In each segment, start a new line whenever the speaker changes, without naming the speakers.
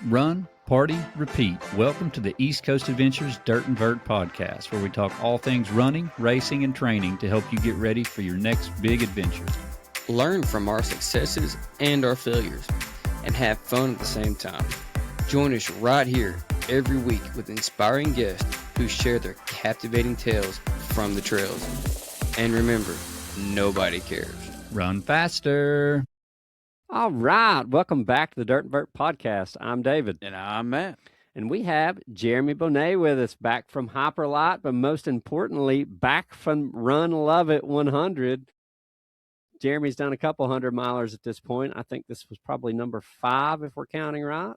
Run, party, repeat. Welcome to the East Coast Adventures Dirt and Vert Podcast, where we talk all things running, racing, and training to help you get ready for your next big adventure.
Learn from our successes and our failures, and have fun at the same time. Join us right here every week with inspiring guests who share their captivating tales from the trails. And remember, nobody cares.
Run faster.
All right. Welcome back to the Dirt and Vert Podcast. I'm David.
And I'm Matt.
And we have Jeremy Bohnett with us, back from Hyperlyte, but most importantly, back from Run Love It 100. Jeremy's done a couple 100-milers at this point. I think this was probably number 5 if we're counting right.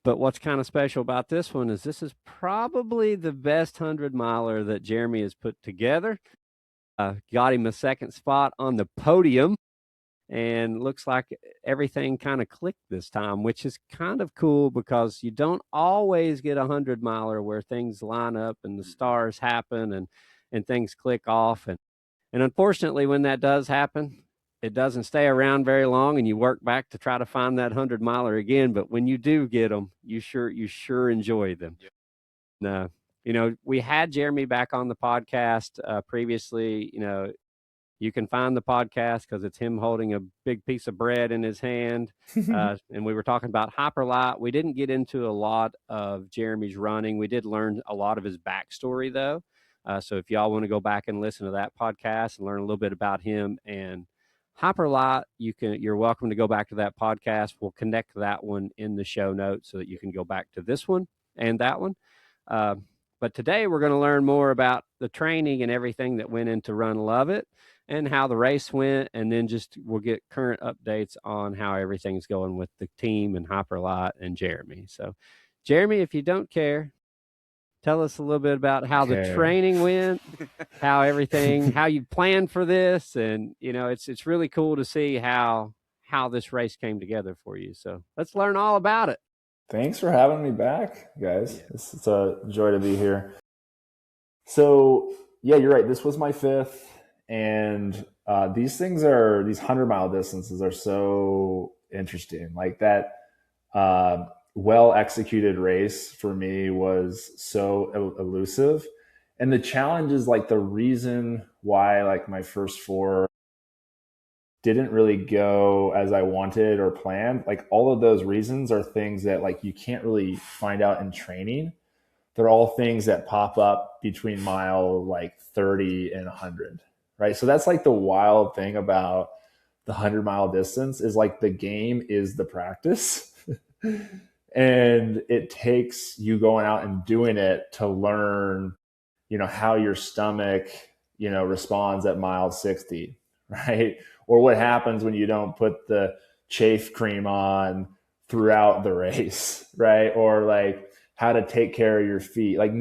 But what's kind of special about this one is this is probably the best 100-miler that Jeremy has put together. Got him a second spot on the podium. And looks like everything kind of clicked this time, which is kind of cool because you don't always get a 100-miler where things line up and the stars happen and things click off. And unfortunately, when that does happen, it doesn't stay around very long and you work back to try to find that 100-miler again. But when you do get them, you sure enjoy them. Yep. No, we had Jeremy back on the podcast previously. You can find the podcast because it's him holding a big piece of bread in his hand. And we were talking about Hyperlyte. We didn't get into a lot of Jeremy's running. We did learn a lot of his backstory, though. So if y'all want to go back and listen to that podcast and learn a little bit about him and Hyperlyte, you're welcome to go back to that podcast. We'll connect that one in the show notes so that you can go back to this one and that one. But today we're going to learn more about the training and everything that went into Run Love It, and how the race went, and then we'll get current updates on how everything's going with the team and Hyperlyte and Jeremy. So, Jeremy, if you don't care, tell us a little bit about how the training went, how you planned for this, and it's really cool to see how this race came together for you. So let's learn all about it.
Thanks for having me back, guys. Yeah. It's a joy to be here. So, yeah, you're right. This was my 5th. And these 100-mile distances are so interesting. Like that well-executed race for me was so elusive. And the challenge is like the reason why like my first 4 didn't really go as I wanted or planned. Like all of those reasons are things that like you can't really find out in training. They're all things that pop up between mile like 30 and 100. Right. So that's like the wild thing about the 100-mile distance is like the game is the practice. And it takes you going out and doing it to learn, how your stomach, responds at mile 60. Right. Or what happens when you don't put the chafe cream on throughout the race. Right. Or like how to take care of your feet. Like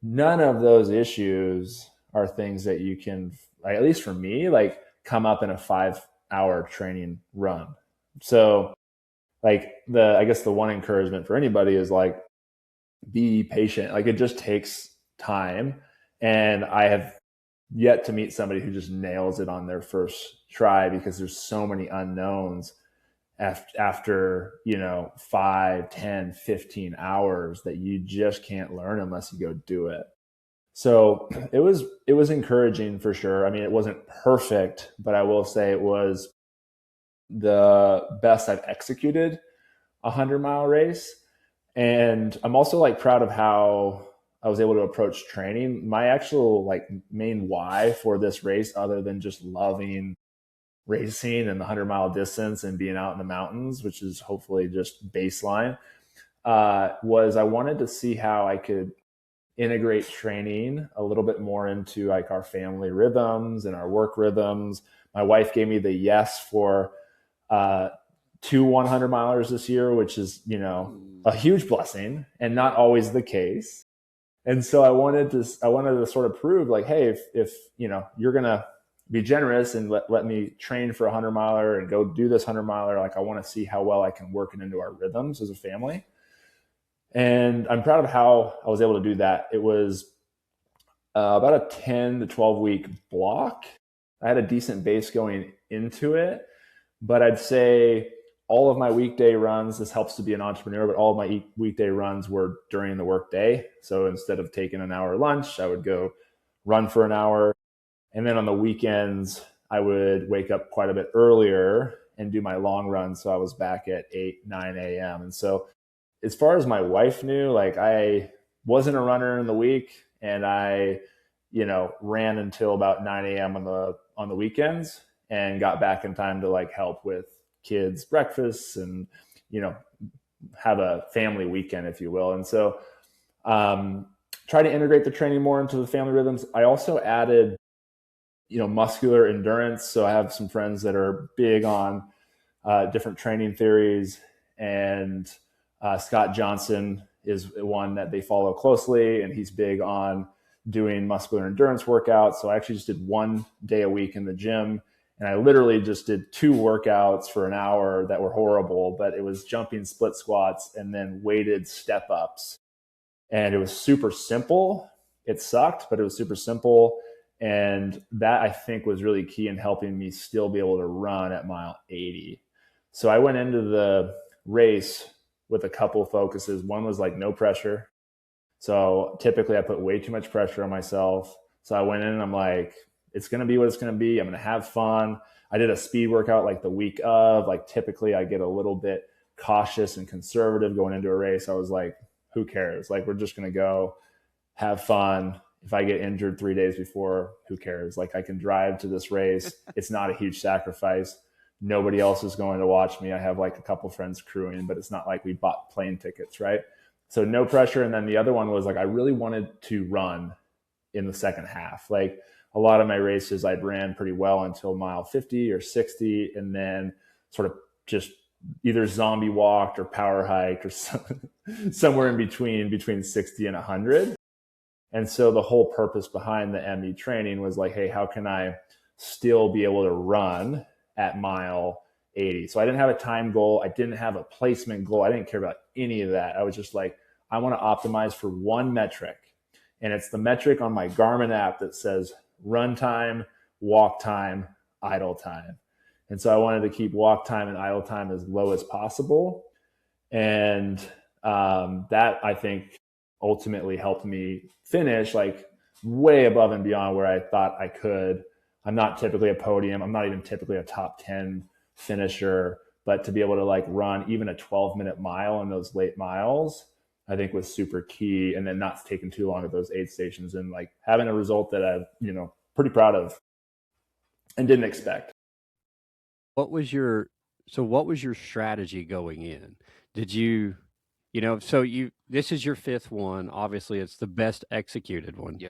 none of those issues are things that you can, at least for me, like come up in a 5-hour training run. So like I guess the one encouragement for anybody is like, be patient. Like it just takes time. And I have yet to meet somebody who just nails it on their first try because there's so many unknowns after 5, 10, 15 hours that you just can't learn unless you go do it. So it was encouraging for sure. I mean, it wasn't perfect, but I will say it was the best I've executed a 100-mile race. And I'm also like proud of how I was able to approach training. My actual like main why for this race, other than just loving racing and the 100-mile distance and being out in the mountains, which is hopefully just baseline, was I wanted to see how I could integrate training a little bit more into like our family rhythms and our work rhythms. My wife gave me the yes for 2 100-milers this year, which is, a huge blessing and not always the case. And so I wanted to sort of prove like, hey, if you're going to be generous and let me train for a 100-miler and go do this 100-miler, like I want to see how well I can work it into our rhythms as a family. And I'm proud of how I was able to do that. It was about a 10 to 12 week block. I had a decent base going into it, but I'd say all of my weekday runs, this helps to be an entrepreneur, but all of my weekday runs were during the work day. So instead of taking an hour lunch, I would go run for an hour. And then on the weekends, I would wake up quite a bit earlier and do my long run. So I was back at 8, 9 a.m. And so as far as my wife knew, like I wasn't a runner in the week, and I, ran until about 9 a.m. on the weekends and got back in time to like help with kids' breakfast and, have a family weekend, if you will. And so try to integrate the training more into the family rhythms. I also added, muscular endurance. So I have some friends that are big on different training theories, and Scott Johnson is one that they follow closely, and he's big on doing muscular endurance workouts. So I actually just did 1 day a week in the gym, and I literally just did 2 workouts for an hour that were horrible, but it was jumping split squats and then weighted step ups. And it was super simple. It sucked, but it was super simple. And that I think was really key in helping me still be able to run at mile 80. So I went into the race with a couple of focuses. One was like no pressure. So typically I put way too much pressure on myself. So I went in and I'm like, it's going to be what it's going to be. I'm going to have fun. I did a speed workout like the week of. Like typically I get a little bit cautious and conservative going into a race. I was like, who cares? Like, we're just going to go have fun. If I get injured 3 days before, who cares? Like, I can drive to this race. It's not a huge sacrifice. Nobody else is going to watch me. I have like a couple friends crewing, but it's not like we bought plane tickets, right? So no pressure. And then the other one was like, I really wanted to run in the second half. Like a lot of my races, I'd ran pretty well until mile 50 or 60, and then sort of just either zombie walked or power hiked or somewhere in between 60 and 100. And so the whole purpose behind the ME training was like, hey, how can I still be able to run at mile 80? So I didn't have a time goal. I didn't have a placement goal. I didn't care about any of that. I was just like, I want to optimize for one metric. And it's the metric on my Garmin app that says run time, walk time, idle time. And so I wanted to keep walk time and idle time as low as possible. And that, I think, ultimately helped me finish like way above and beyond where I thought I could. I'm not typically a podium. I'm not even typically a top 10 finisher, but to be able to like run even a 12-minute mile in those late miles, I think was super key. And then not taking too long at those aid stations and like having a result that I'm, pretty proud of and didn't expect.
What was your strategy going in? Did you, this is your 5th one. Obviously it's the best executed one.
Yeah.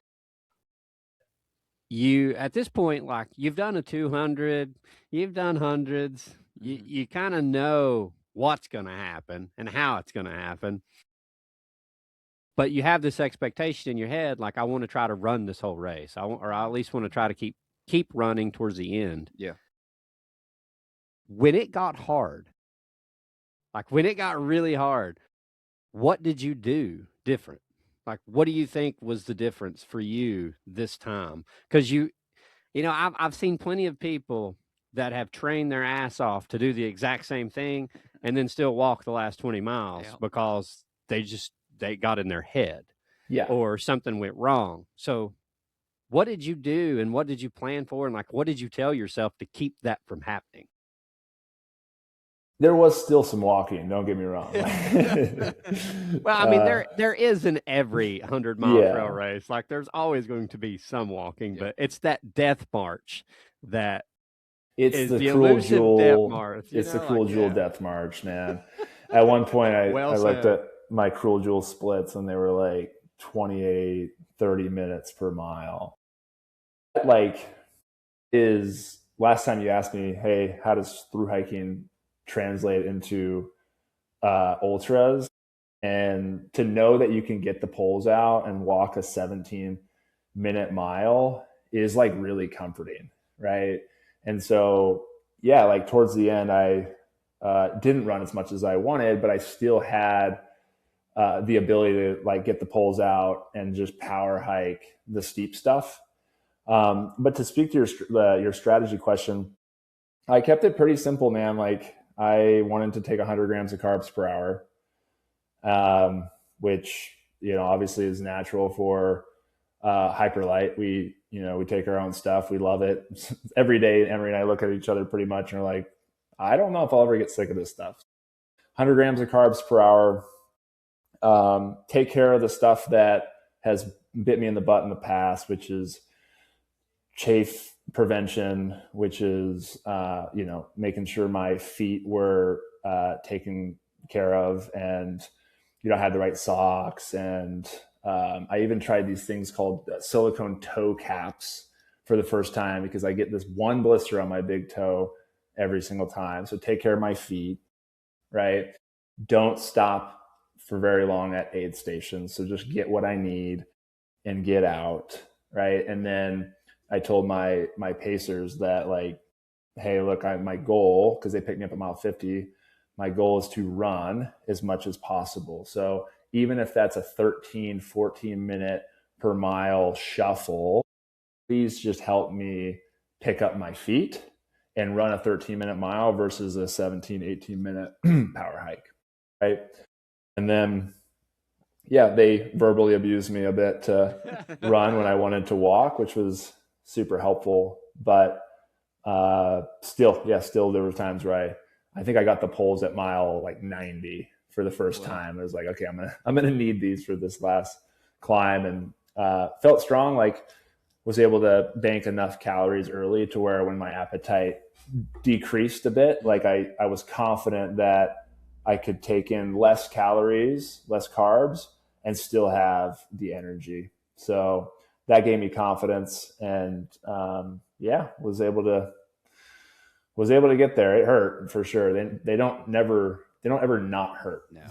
You, at this point, like you've done a 200, you've done hundreds, you kind of know what's going to happen and how it's going to happen. But you have this expectation in your head, like, I want to try to run this whole race. Or I at least want to try to keep running towards the end.
Yeah.
When it got hard, like when it got really hard, what did you do different? Like, what do you think was the difference for you this time? Because I've seen plenty of people that have trained their ass off to do the exact same thing and then still walk the last 20 miles because they got in their head, or something went wrong. So what did you do and what did you plan for? And like, what did you tell yourself to keep that from happening?
There was still some walking. Don't get me wrong.
Well, I mean, there is in every 100-mile trail race. Like, there's always going to be some walking, but it's that death march that
it's the cruel jewel. It's the cruel jewel death march, man. At one point, I looked at my cruel jewel splits, and they were like 28, 30 minutes per mile. Like, is last time you asked me, hey, how does through hiking translate into ultras? And to know that you can get the poles out and walk a 17-minute mile is like really comforting, right? And so, like towards the end, I didn't run as much as I wanted, but I still had the ability to like get the poles out and just power hike the steep stuff. But to speak to your strategy question, I kept it pretty simple, man. Like, I wanted to take 100 grams of carbs per hour, which, obviously is natural for Hyperlyte. We take our own stuff. We love it. Every day, Emery and I look at each other pretty much and are like, I don't know if I'll ever get sick of this stuff. 100 grams of carbs per hour. Take care of the stuff that has bit me in the butt in the past, which is chafe prevention, which is, making sure my feet were taken care of, and, I had the right socks. And I even tried these things called silicone toe caps for the first time, because I get this one blister on my big toe every single time. So take care of my feet, right? Don't stop for very long at aid stations. So just get what I need and get out, right? And then I told my pacers that, like, hey, look, my goal, because they picked me up at mile 50, my goal is to run as much as possible. So even if that's a 13, 14 minute per mile shuffle, please just help me pick up my feet and run a 13-minute mile versus a 17, 18-minute power hike, right? And then, they verbally abused me a bit to run when I wanted to walk, which was super helpful. But still there were times where I think I got the poles at mile like 90 for the first time. I was like, okay, I'm gonna need these for this last climb, and felt strong. Like, was able to bank enough calories early to where when my appetite decreased a bit, like I was confident that I could take in less calories, less carbs, and still have the energy. So that gave me confidence, and was able to get there. It hurt for sure. They don't ever not hurt.
No.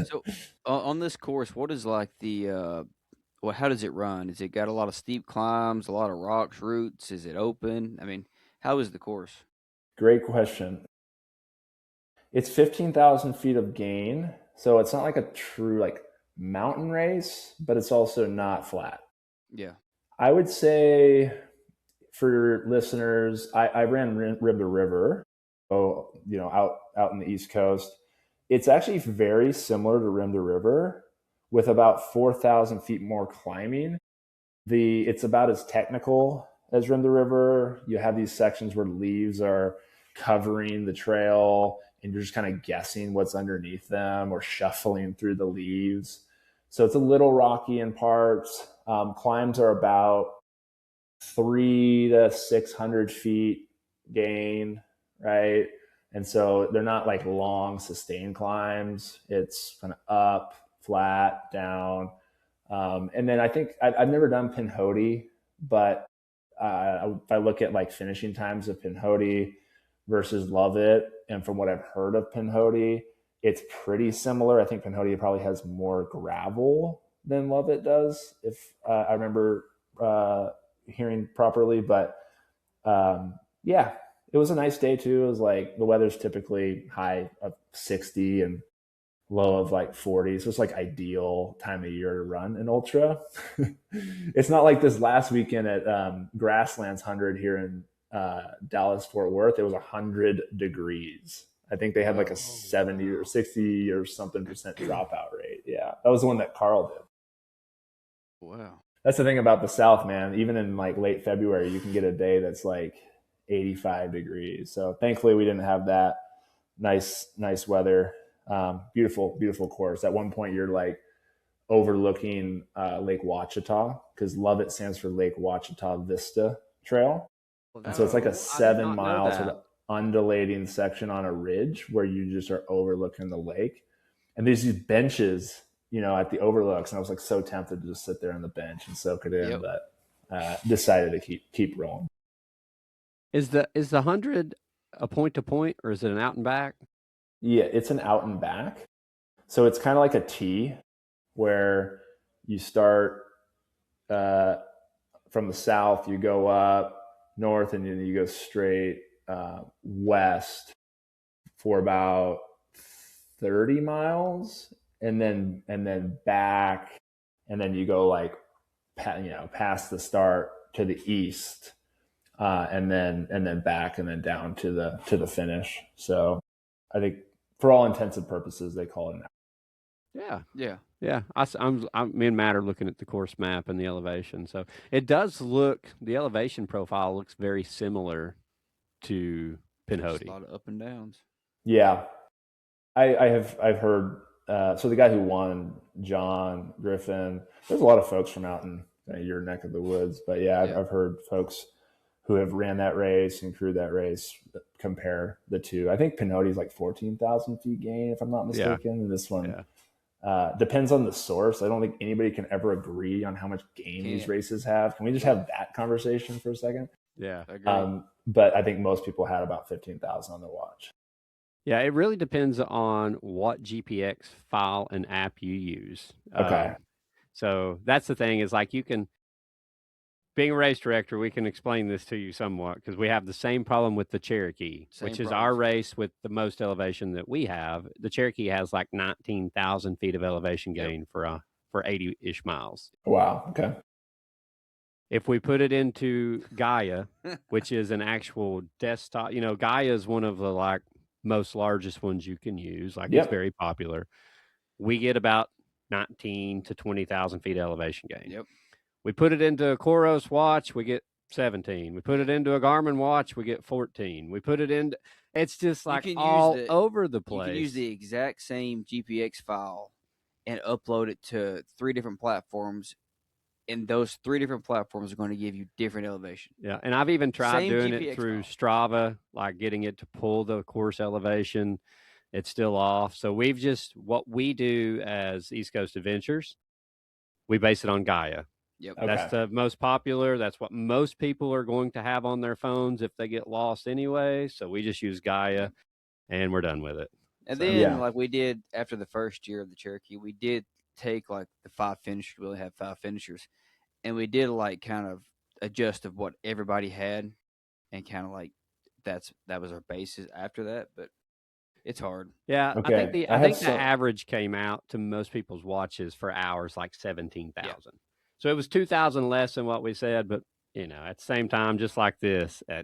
So on this course, what is like how does it run? Is it got a lot of steep climbs, a lot of rocks, roots? Is it open? I mean, how is the course?
Great question. It's 15,000 feet of gain. So it's not like a true like mountain race, but it's also not flat.
Yeah.
I would say, for listeners, I ran Rim to River, out in the East Coast. It's actually very similar to Rim to River, with about 4,000 feet more climbing. It's about as technical as Rim to River. You have these sections where leaves are covering the trail, and you're just kind of guessing what's underneath them or shuffling through the leaves. So it's a little rocky in parts. Climbs are about 300 to 600 feet gain, right? And so they're not like long sustained climbs. It's kind of up, flat, down. And then I think I've never done Pinhoti, but if I look at like finishing times of Pinhoti versus Lovett, and from what I've heard of Pinhoti, it's pretty similar. I think Pinhoti probably has more gravel than Lovett does, if I remember hearing properly. But it was a nice day too. It was like the weather's typically high of 60 and low of like 40. So it's like ideal time of year to run an ultra. It's not like this last weekend at Grasslands 100 here in Dallas, Fort Worth. It was 100 degrees. I think they had like a 70 or 60 or something % dropout rate. Yeah. That was the one that Carl did.
Wow.
That's the thing about the South, man. Even in like late February, you can get a day that's like 85 degrees. So thankfully we didn't have that. Nice weather. Beautiful course. At one point you're like overlooking Lake Ouachita, because Lovett stands for Lake Ouachita Vista Trail. And so it's like a 7 mile sort of undulating section on a ridge where you just are overlooking the lake. And there's these benches, at the overlooks. And I was like so tempted to just sit there on the bench and soak it in, but decided to keep rolling.
Is the 100 a point to point, or is it an out and back?
Yeah, it's an out and back. So it's kind of like a T, where you start from the south, you go up north, and then you go straight west for about 30 miles, and then back, and then you go like past the start to the east, and then back, and then down to the finish. So I think for all intents and purposes, they call it an
Yeah. Me and Matt are looking at the course map and the elevation. So it does look, the elevation profile looks very similar to Pinhoti.
A lot of up and downs.
Yeah. I've heard, so the guy who won, John Griffin, there's a lot of folks from out in your neck of the woods, but I've heard folks who have ran that race and crewed that race compare the two. I think Pinhoti is like 14,000 feet gain, if I'm not mistaken. And this one depends on the source. I don't think anybody can ever agree on how much gain these races have. Can we just have that conversation for a second?
Yeah.
But I think most people had about 15,000 on their watch.
Yeah, it really depends on what GPX file and app you use.
Okay.
So that's the thing is like being a race director, we can explain this to you somewhat because we have the same problem with the Cherokee, which is our race with the most elevation that we have. The Cherokee has like 19,000 feet of elevation gain for 80-ish miles.
Wow. Okay.
If we put it into Gaia, which is an actual desktop, Gaia is one of the like most largest ones you can use. Like it's very popular. We get about 19 to 20,000 feet elevation gain.
Yep.
We put it into a Coros watch, we get 17. We put it into a Garmin watch, we get 14. We put it in, it's just like all over the place.
You can use the exact same GPX file and upload it to 3 different platforms, and those 3 different platforms are going to give you different elevation.
Yeah, and I've even tried doing
GPX
it through
file.
Strava, like getting it to pull the course elevation. It's still off. So what we do as East Coast Adventures, we base it on Gaia.
Yep.
Okay.
That's the most popular. That's what most people are going to have on their phones if they get lost anyway. So we just use Gaia and we're done with it.
And then like we did after the first year of the Cherokee, we did take like the 5 finishers. We only had 5 finishers. And we did like kind of adjust of what everybody had and kind of like that was our basis after that. But it's hard.
Yeah.
Okay.
I think the average came out to most people's watches for hours like 17,000. Yeah. So it was 2,000 less than what we said, but at the same time, just like this,
you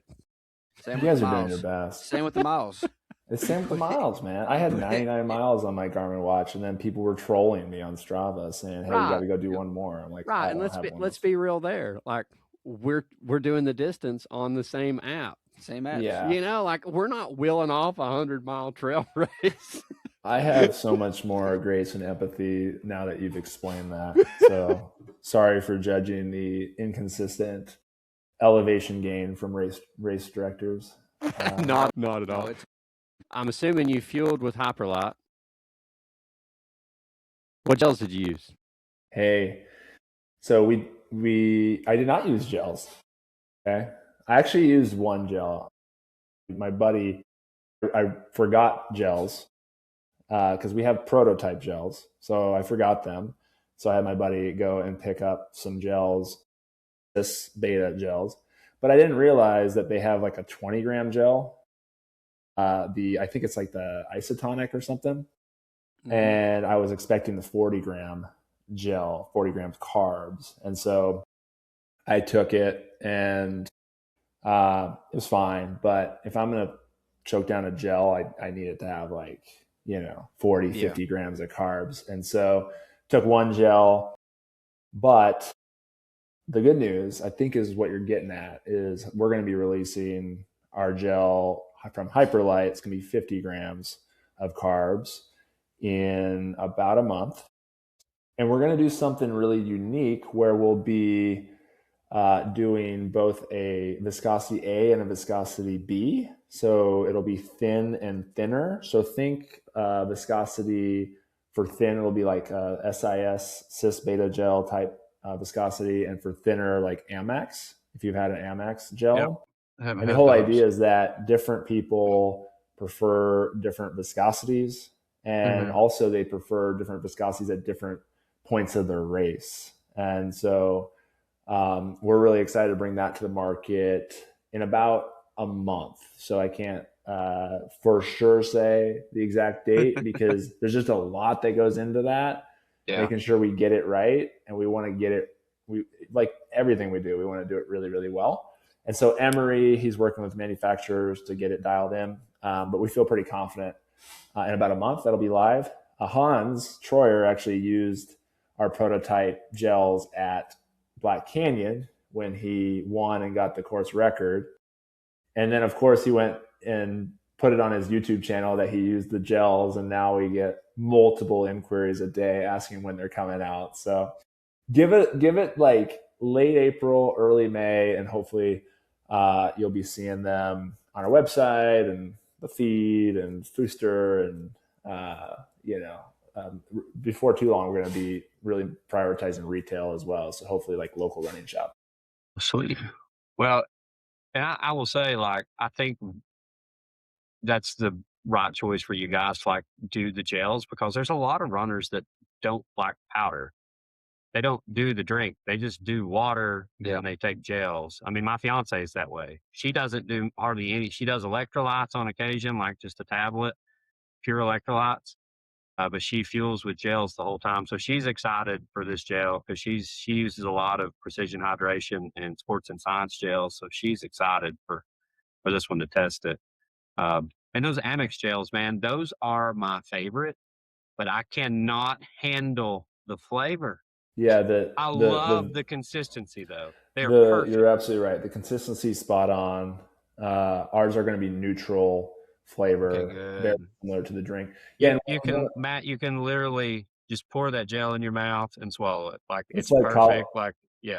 guys are doing your best.
Same with the miles.
It's same with the miles, man. I had 99 miles on my Garmin watch, and then people were trolling me on Strava saying, "Hey, you got to go do one more." I'm like,
right. And let's be real there. Like we're doing the distance on the same app.
Same app.
Yeah.
Like we're not wheeling off a 100-mile trail race.
I have so much more grace and empathy now that you've explained that. So sorry for judging the inconsistent elevation gain from race directors.
Not at all. I'm assuming you fueled with Hyperlyte. What gels did you use?
Hey, so I did not use gels. Okay. I actually used one gel. My buddy, I forgot gels because we have prototype gels. So I forgot them. So I had my buddy go and pick up some gels, this beta gels, but I didn't realize that they have like a 20-gram gel. I think it's like the isotonic or something. Mm-hmm. And I was expecting the 40-gram gel, 40 grams carbs. And so I took it and it was fine. But if I'm going to choke down a gel, I need it to have like, 40, 50 grams of carbs. And so took one gel. But the good news, I think, is what you're getting at is we're going to be releasing our gel from Hyperlyte. It's going to be 50 grams of carbs in about a month. And we're going to do something really unique where we'll be doing both a viscosity A and a viscosity B. So it'll be thin and thinner. So think viscosity for thin, it'll be like SIS, cis beta gel type viscosity. And for thinner, like Amex, if you've had an Amex gel. Yep. And the whole idea is that different people prefer different viscosities. And also they prefer different viscosities at different points of their race. And so we're really excited to bring that to the market in about a month. So I can't for sure say the exact date because there's just a lot that goes into that, making sure we get it right. And we want to get it, like everything we do, we want to do it really, really well. And so Emery, he's working with manufacturers to get it dialed in. But we feel pretty confident in about a month. That'll be live. Hans Troyer actually used our prototype gels at Black Canyon when he won and got the course record. And then, of course, he went and put it on his YouTube channel that he used the gels, and now we get multiple inquiries a day asking when they're coming out. So give it like late April, early May, and hopefully you'll be seeing them on our website and the feed and Fooster, and before too long, we're going to be really prioritizing retail as well. So hopefully like local running shop.
Sweet. Well, and I will say, like, I think that's the right choice for you guys to like do the gels, because there's a lot of runners that don't like powder. They don't do the drink. They just do water and they take gels. I mean, my fiance is that way. She doesn't do hardly any. She does electrolytes on occasion, like just a tablet, pure electrolytes. But she fuels with gels the whole time. So she's excited for this gel because she uses a lot of precision hydration and sports and science gels. So she's excited for this one to test it. And those Amex gels, man, those are my favorite, but I cannot handle the flavor.
Yeah,
I love the consistency though. They're perfect.
You're absolutely right. The consistency spot on. Ours are going to be neutral flavor, very similar to the drink.
Yeah, Matt, you can literally just pour that gel in your mouth and swallow it. Like it's like perfect.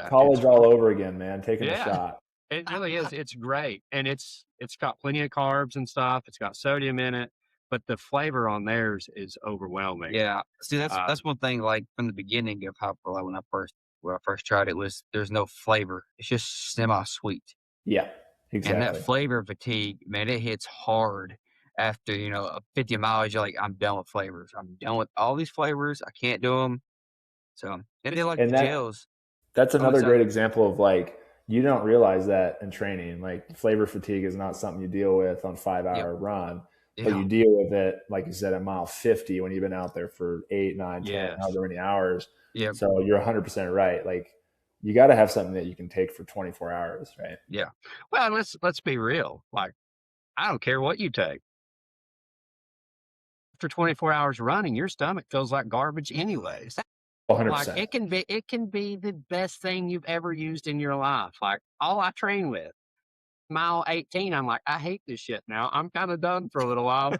College all over again, man. Taking a shot.
It really is. It's great, and it's got plenty of carbs and stuff. It's got sodium in it, but the flavor on theirs is overwhelming.
Yeah, see, that's one thing. Like from the beginning of Hyperlyte, when I first tried it, was there's no flavor. It's just semi-sweet.
Yeah, exactly.
And that flavor fatigue, man, it hits hard. After 50 miles, you're like, I'm done with flavors. I'm done with all these flavors. I can't do them. So, and they like the gels.
That's another great example of like, you don't realize that in training. Like flavor fatigue is not something you deal with on 5-hour run, but you deal with it, like you said, at mile 50 when you've been out there for 8, 9, 10, however many hours.
Yeah.
So you're 100% right. Like you got to have something that you can take for 24 hours, right?
Yeah. Well, let's be real. Like, I don't care what you take. After 24 hours running, your stomach feels like garbage anyways.
100%.
Like it can be the best thing you've ever used in your life. Like all I train with, mile 18, I'm like, I hate this shit now. I'm kind of done for a little while.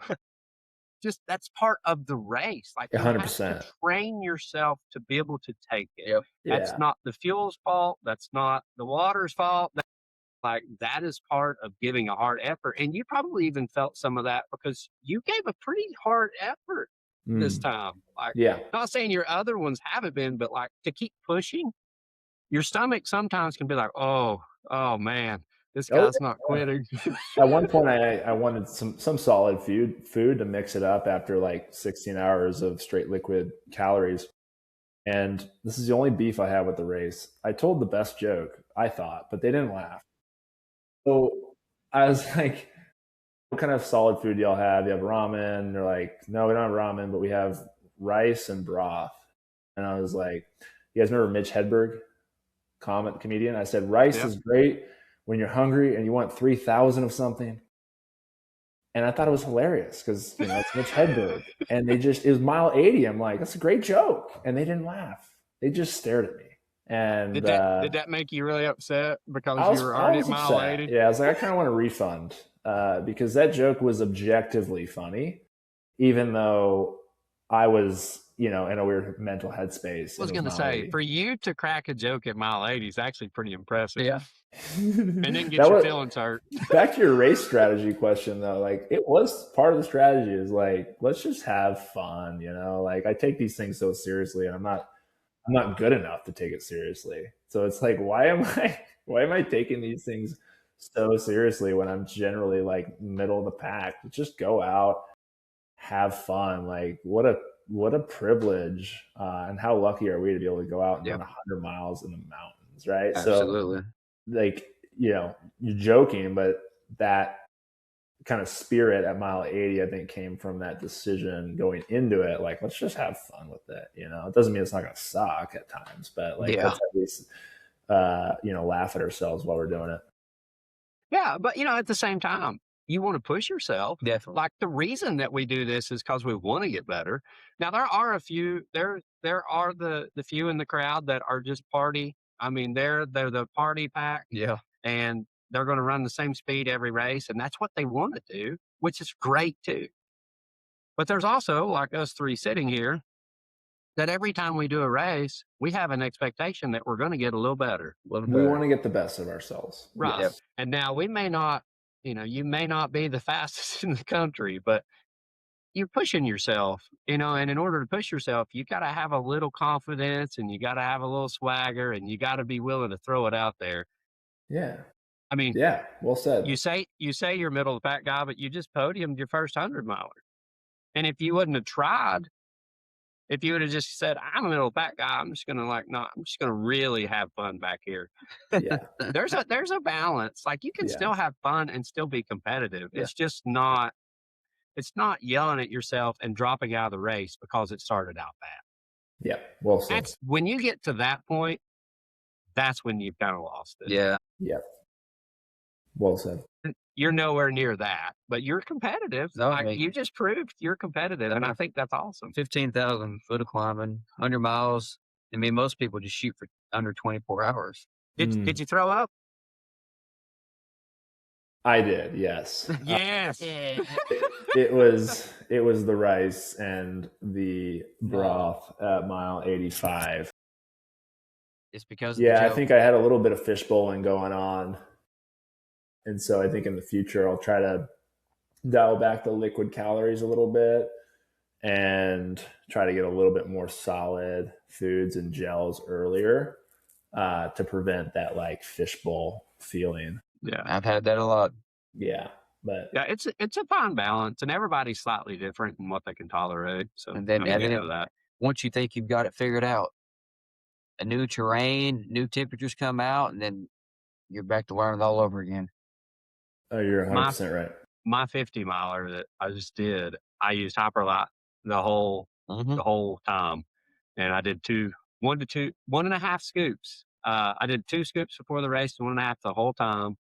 Just that's part of the race. Like
100%.
You have to train yourself to be able to take it. That's not the fuel's fault. That's not the water's fault. Like that is part of giving a hard effort. And you probably even felt some of that because you gave a pretty hard effort this time. Like, not saying your other ones haven't been, but like to keep pushing, your stomach sometimes can be like, oh man, this guy's not quitting.
At one point I wanted some solid food to mix it up after like 16 hours of straight liquid calories. And this is the only beef I have with the race. I told the best joke, I thought, but they didn't laugh. So I was like, what kind of solid food do y'all have? Do you have ramen? They're like, no, we don't have ramen, but we have rice and broth. And I was like, you guys remember Mitch Hedberg, comedian? I said, rice is great when you're hungry and you want 3,000 of something. And I thought it was hilarious because, it's Mitch Hedberg. And it was mile 80. I'm like, that's a great joke. And they didn't laugh. They just stared at me. And
did that make you really upset because you were already at mile 80?
Yeah, I was like, I kind of want a refund because that joke was objectively funny, even though I was, in a weird mental headspace.
I was going to say,
80.
For you to crack a joke at mile 80 is actually pretty impressive.
Yeah.
And then get your feelings hurt.
Back to your race strategy question, though, like it was part of the strategy is like, let's just have fun, like I take these things so seriously and I'm not good enough to take it seriously. So it's like, why am I taking these things so seriously when I'm generally like middle of the pack? Just go out, have fun. Like what a privilege. And how lucky are we to be able to go out and run 100 miles in the mountains, right?
Absolutely.
So like, you're joking, but that kind of spirit at mile 80, I think came from that decision going into it. Like, let's just have fun with it. It doesn't mean it's not going to suck at times, but like, let's at least, laugh at ourselves while we're doing it.
Yeah. But at the same time, you want to push yourself.
Definitely.
Like the reason that we do this is because we want to get better. Now there are a few, there are the few in the crowd that are just party. I mean, they're the party pack.
Yeah.
And they're going to run the same speed every race. And that's what they want to do, which is great too. But there's also, like us three sitting here, that every time we do a race, we have an expectation that we're going to get a little better.
We want to get the best of ourselves.
Right.
Yes.
And now we may not, you may not be the fastest in the country, but you're pushing yourself, and in order to push yourself, you got to have a little confidence and you got to have a little swagger and you got to be willing to throw it out there.
Yeah.
I mean,
yeah, well said.
You say you're middle of the pack guy, but you just podiumed your first 100 miler. And if you wouldn't have tried, if you would have just said, I'm a middle of the pack guy, I'm just going to I'm just going to really have fun back here.
Yeah.
There's a balance. Like you can still have fun and still be competitive.
Yeah.
It's just not yelling at yourself and dropping out of the race because it started out bad.
Yeah. Well said.
That's when you get to that point, that's when you've kind of lost it.
Yeah.
Yeah. Well said.
You're nowhere near that, but you're competitive.
No,
like you just proved you're competitive, and I think that's awesome.
15,000 foot of climbing, 100 miles. I mean, most people just shoot for under 24 hours.
Did you throw up?
I did, yes.
Yes.
It was the rice and the broth at mile 85.
It's because
I think I had a little bit of fishbowling going on. And so I think in the future, I'll try to dial back the liquid calories a little bit and try to get a little bit more solid foods and gels earlier to prevent that like fishbowl feeling.
Yeah, I've had that a lot.
Yeah, but
it's a fine balance, and everybody's slightly different in what they can tolerate. So
and then
that
once you think you've got it figured out, a new terrain, new temperatures come out, and then you're back to learning all over again.
Oh, you're 100% right.
My 50 miler that I just did, I used Hyperlyte the whole time, and I did 1.5 scoops. I did 2 scoops before the race, 1.5 the whole time,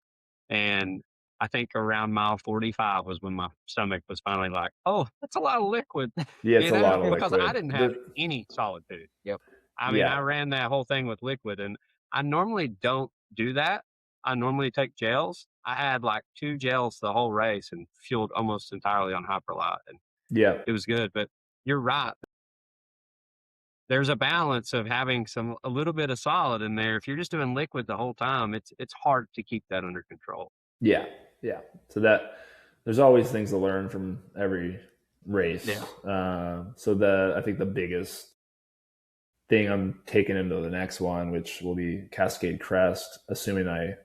and I think around mile 45 was when my stomach was finally like, "Oh, that's a lot of liquid."
Yeah, it's a lot of liquid
because I didn't have any solid food.
Yep.
I mean, I ran that whole thing with liquid, and I normally don't do that. I normally take gels. I had like 2 gels the whole race and fueled almost entirely on Hyperlyte, and it was good. But you're right. There's a balance of having a little bit of solid in there. If you're just doing liquid the whole time, it's hard to keep that under control.
Yeah. So that there's always things to learn from every race.
Yeah.
I think the biggest thing I'm taking into the next one, which will be Cascade Crest, assuming I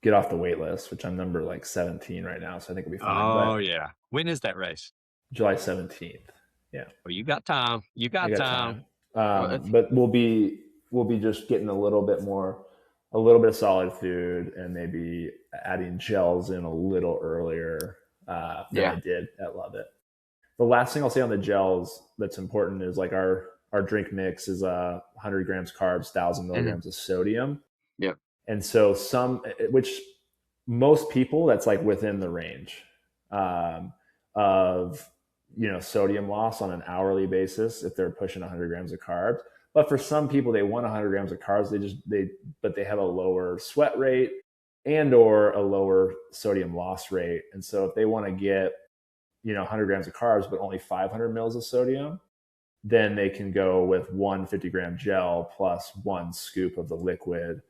get off the wait list, which I'm number like 17 right now. So I think it'll be fine.
Oh, yeah. When is that race?
July 17th. Yeah.
Well, you got time. Time.
But we'll be just getting a little bit of solid food and maybe adding gels in a little earlier than I did at Lovett. The last thing I'll say on the gels that's important is like our drink mix is 100 grams carbs, 1,000 milligrams of sodium.
Yep.
And so which most people, that's like within the range of, sodium loss on an hourly basis if they're pushing 100 grams of carbs. But for some people, they want 100 grams of carbs. But they have a lower sweat rate and or a lower sodium loss rate. And so if they want to get, 100 grams of carbs, but only 500 mils of sodium, then they can go with 1 50-gram gel plus 1 scoop of the liquid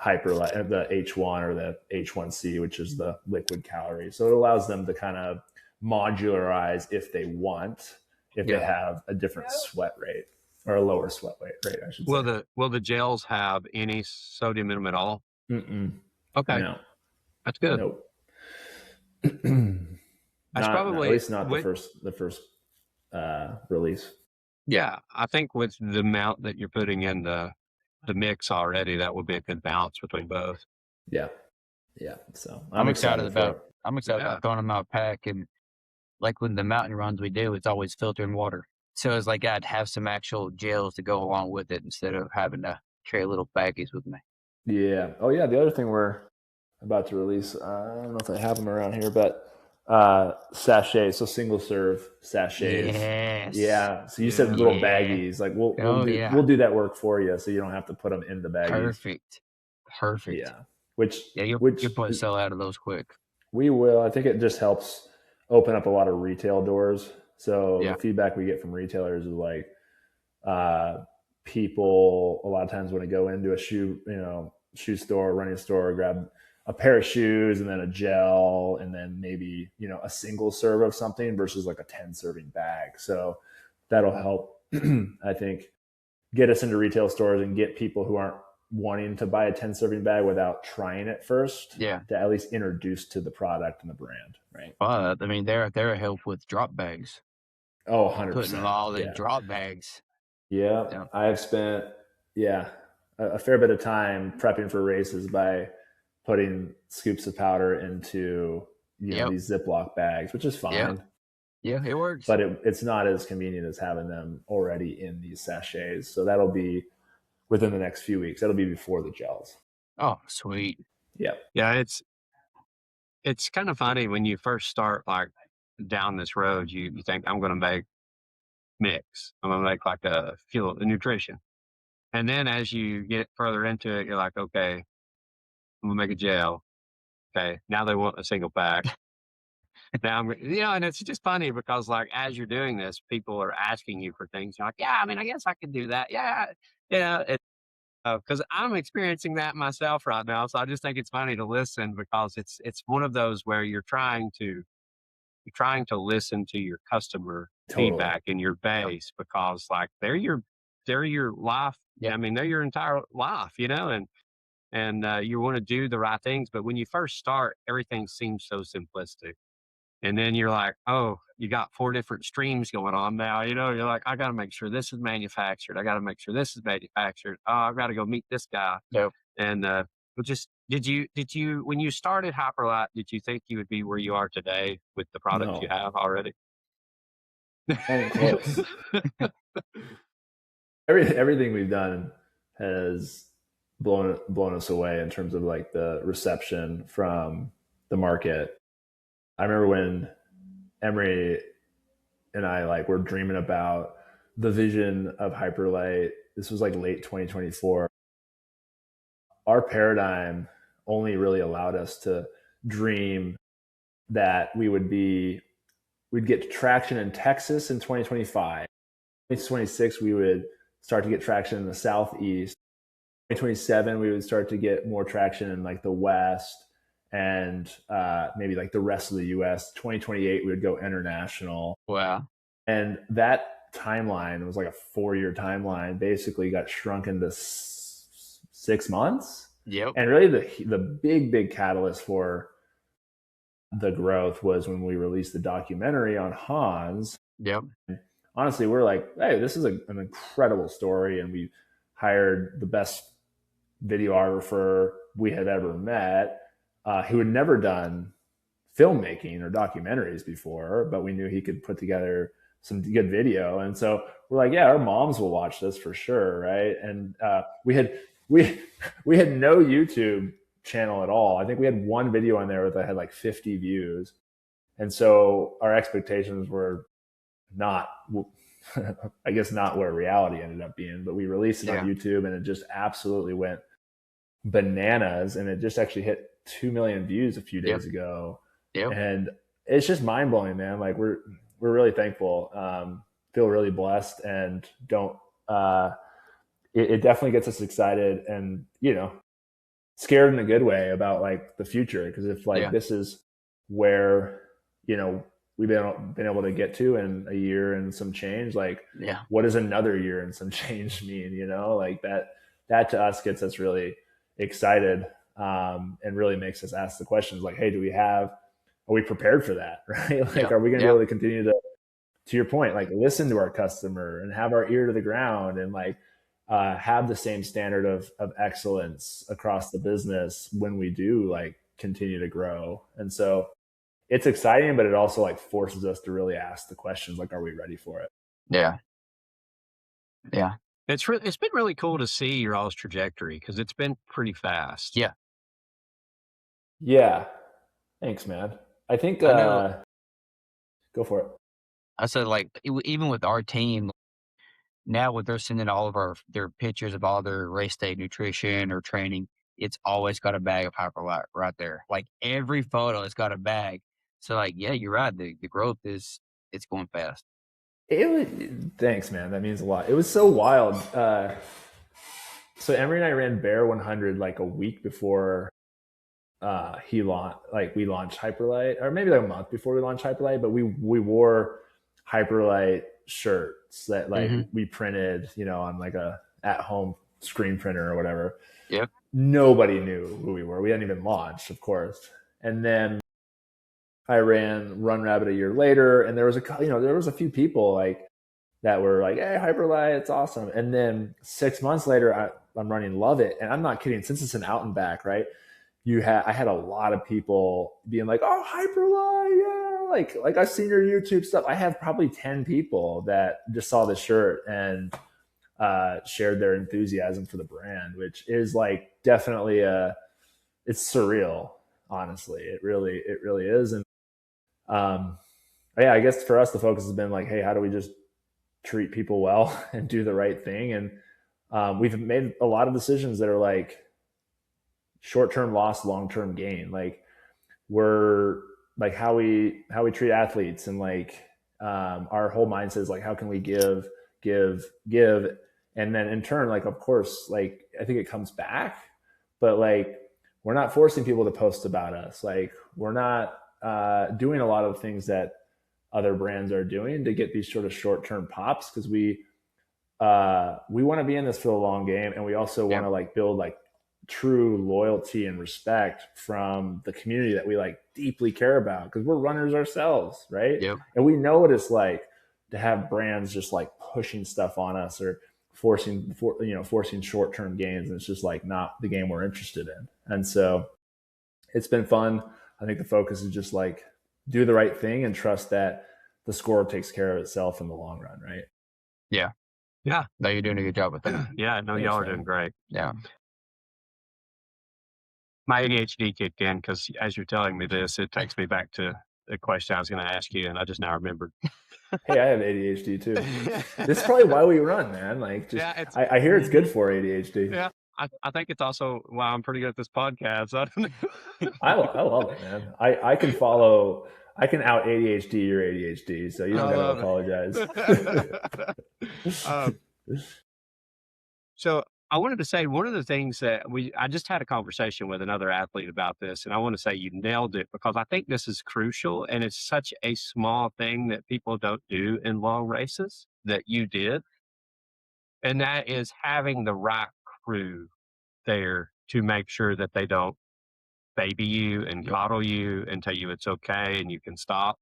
Hyperlyte, the H1 or the H1C, which is the liquid calories. So it allows them to kind of modularize if they want, if they have a different sweat rate or a lower sweat rate, I should say.
Will the gels have any sodium in them at all?
Mm-mm.
Okay.
No.
That's good.
Nope. At least not the first release.
Yeah.
I think with the amount that you're putting in the mix already, that would be a good balance between both.
Yeah. So
I'm excited about throwing them out pack, and like with the mountain runs we do, it's always filtering water. So it's like I'd have some actual gels to go along with it instead of having to carry little baggies with me.
Yeah. Oh yeah. The other thing we're about to release. I don't know if I have them around here, but sachets, so single serve sachets.
Yes.
Yeah. So you said little baggies. Like we'll do that work for you, so you don't have to put them in the baggies.
Perfect.
Yeah. Which
you'll probably sell out of those quick.
We will. I think it just helps open up a lot of retail doors. So the feedback we get from retailers is like, people a lot of times when they go into a shoe store, running store, grab a pair of shoes and then a gel and then maybe, a single serve of something versus like a 10 serving bag. So that'll help, I think, get us into retail stores and get people who aren't wanting to buy a 10 serving bag without trying it first to at least introduce to the product and the brand. Right.
But I mean, they're a help with drop bags.
Oh, 100%.
Putting all in drop bags.
Yeah. I have spent, a fair bit of time prepping for races by putting scoops of powder into, these Ziploc bags, which is fine.
Yeah, it works.
But it's not as convenient as having them already in these sachets. So that'll be within the next few weeks. That'll be before the gels.
Oh, sweet.
Yeah.
Yeah, it's kind of funny when you first start like down this road, you think I'm going to make mix. I'm going to make like a nutrition. And then as you get further into it, you're like, okay, I'm going to make a gel. Okay. Now they want a single pack. Now and it's just funny because like, as you're doing this, people are asking you for things. You're like, yeah, I mean, I guess I could do that. Yeah. Yeah. Because I'm experiencing that myself right now. So I just think it's funny to listen because it's one of those where you're trying to listen to your customer feedback in your base because like they're your life. Yeah. I mean, they're your entire life, and you want to do the right things. But when you first start, everything seems so simplistic. And then you're like, oh, you got 4 different streams going on now. You're like, I got to make sure this is manufactured. I got to make sure this is manufactured. Oh, I've got to go meet this guy.
Yep.
And did you, when you started Hyperlyte, did you think you would be where you are today with the products you have already?
Close. Everything we've done has blown us away in terms of like the reception from the market. I remember when Emery and I were dreaming about the vision of Hyperlyte. This was like late 2024. Our paradigm only really allowed us to dream that we'd get traction in Texas in 2025. 2026, we would start to get traction in the Southeast. 2027, we would start to get more traction in like the West and maybe like the rest of the US. 2028, we would go international.
Wow. And
that timeline was like a 4-year timeline, basically got shrunk into 6 months.
Yep.
And really the big catalyst for the growth was when we released the documentary on Hans.
Yep.
And honestly, we're like, hey, this is an incredible story. And we hired the best videographer we had ever met, who had never done filmmaking or documentaries before, but we knew he could put together some good video. And so we're like, yeah, our moms will watch this for sure. Right. And we had no YouTube channel at all. I think we had one video on there that had like 50 views. And so our expectations were not, I guess, not where reality ended up being, but we released it on YouTube and it just absolutely went bananas. And it just actually hit 2 million views a few days ago.
Yep.
And it's just mind blowing, man. Like we're really thankful, feel really blessed, and it definitely gets us excited and, scared in a good way about like the future. Because if this is where, we've been able to get to in a year and some change, what does another year and some change mean? Like that to us gets us really excited, and really makes us ask the questions like, hey, are we prepared for that? Right? Are we going to be able to continue to your point, like listen to our customer and have our ear to the ground and have the same standard of excellence across the business when we do continue to grow? And so it's exciting, but it also forces us to really ask the questions like, are we ready for it?
Yeah.
It's been really cool to see your all's trajectory because it's been pretty fast.
Yeah.
Yeah. Thanks, man. I think,
I know.
go for it.
I said, like, even with our team, now when they're sending all of their pictures of all their race day nutrition or training, it's always got a bag of Hyperlyte right there. Like every photo, it's got a bag. So like, yeah, you're right. The growth it's going fast.
Thanks, man. That means a lot. It was so wild. So Emery and I ran Bear 100 like a week before we launched Hyperlyte, or maybe like a month before we launched Hyperlyte. But we wore Hyperlyte shirts that like we printed, on like a at home screen printer or whatever.
Yep.
Nobody knew who we were. We hadn't even launched, of course. And then I ran Run Rabbit a year later, and there was a few people like that were like, "Hey, Hyperlyte, it's awesome." And then 6 months later, I'm running Love It, and I'm not kidding. Since it's an out and back, right? I had a lot of people being like, "Oh, Hyperlyte, yeah!" Like I've seen your YouTube stuff. I have probably 10 people that just saw the shirt and shared their enthusiasm for the brand, which is like definitely it's surreal. Honestly, it really is. And yeah, I guess for us, the focus has been like, hey, how do we just treat people well and do the right thing? And we've made a lot of decisions that are like short-term loss, long-term gain. Like we're like how we treat athletes, and like our whole mindset is like, how can we give, and then in turn, like of course, like I think it comes back, but like we're not forcing people to post about us. Like we're not doing a lot of things that other brands are doing to get these sort of short-term pops, because we want to be in this for the long game, and we also want to like build like true loyalty and respect from the community that we like deeply care about, because we're runners ourselves, right?
Yep.
And we know what it's like to have brands just like pushing stuff on us or forcing short-term gains, and it's just like not the game we're interested in. And so it's been fun. I think the focus is just like do the right thing and trust that the score takes care of itself in the long run, right?
Yeah.
Yeah.
No, you're doing a good job with that.
Yeah, no, y'all are doing great.
Yeah.
My ADHD kicked in because as you're telling me this, it takes me back to a question I was going to ask you, and I just now remembered.
Hey, I have ADHD too. This is probably why we run, man. Like, just I hear it's good for ADHD.
Yeah, I think it's also why I'm pretty good at this podcast. I don't know.
I love it, man. I can out ADHD your ADHD, so you don't got to apologize.
So I wanted to say one of the things that I just had a conversation with another athlete about this, and I want to say you nailed it, because I think this is crucial, and it's such a small thing that people don't do in long races that you did. And that is having the right crew there to make sure that they don't baby you and coddle you and tell you it's okay and you can stop.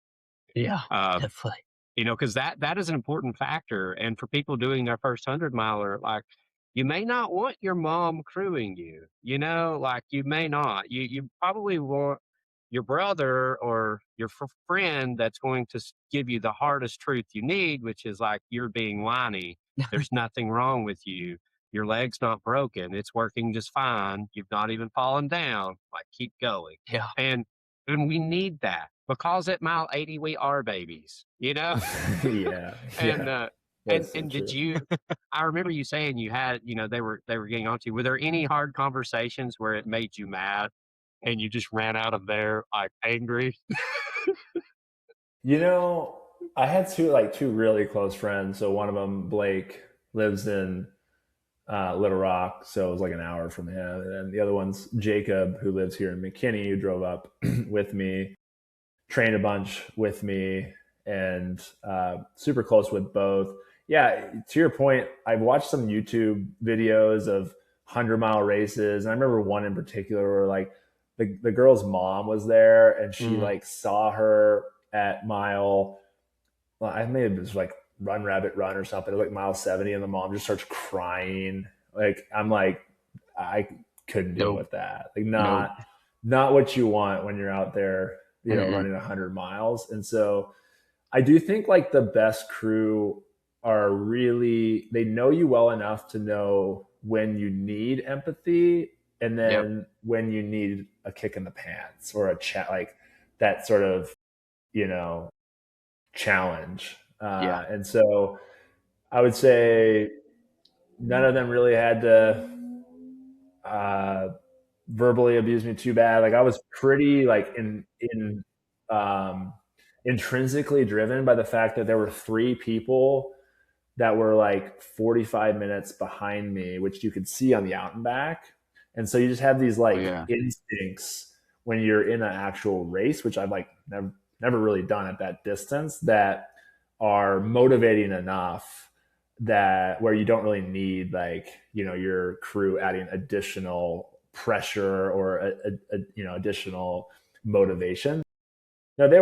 Yeah, definitely.
Because that is an important factor. And for people doing their first 100-miler, like, you may not want your mom crewing you, like you may not. You probably want your brother or your friend that's going to give you the hardest truth you need, which is like, you're being whiny. There's nothing wrong with you. Your leg's not broken. It's working just fine. You've not even fallen down. Like, keep going.
Yeah.
And we need that, because at mile 80, we are babies,
Yeah.
And did you, I remember you saying you had, they were getting on to you. Were there any hard conversations where it made you mad and you just ran out of there like angry?
I had two really close friends. So one of them, Blake, lives in Little Rock, so it was like an hour from him. And the other one's Jacob, who lives here in McKinney, who drove up with me, trained a bunch with me, and super close with both. Yeah, to your point, I've watched some YouTube videos of 100-mile races, and I remember one in particular where like the girl's mom was there, and she like saw her at mile, well, I maybe it was like Run Rabbit Run or something. It was like mile 70, and the mom just starts crying. Like, I'm like, I couldn't deal with that. Like, not what you want when you're out there, running 100 miles. And so I do think like the best crew they know you well enough to know when you need empathy and then when you need a kick in the pants or a chat, like that sort of, challenge. And so I would say none of them really had to verbally abuse me too bad. Like I was pretty like intrinsically driven by the fact that there were 3 people that were like 45 minutes behind me, which you could see on the out and back. And so you just have these like instincts when you're in an actual race, which I've like never really done at that distance, that are motivating enough that where you don't really need like, your crew adding additional pressure or additional motivation. No, they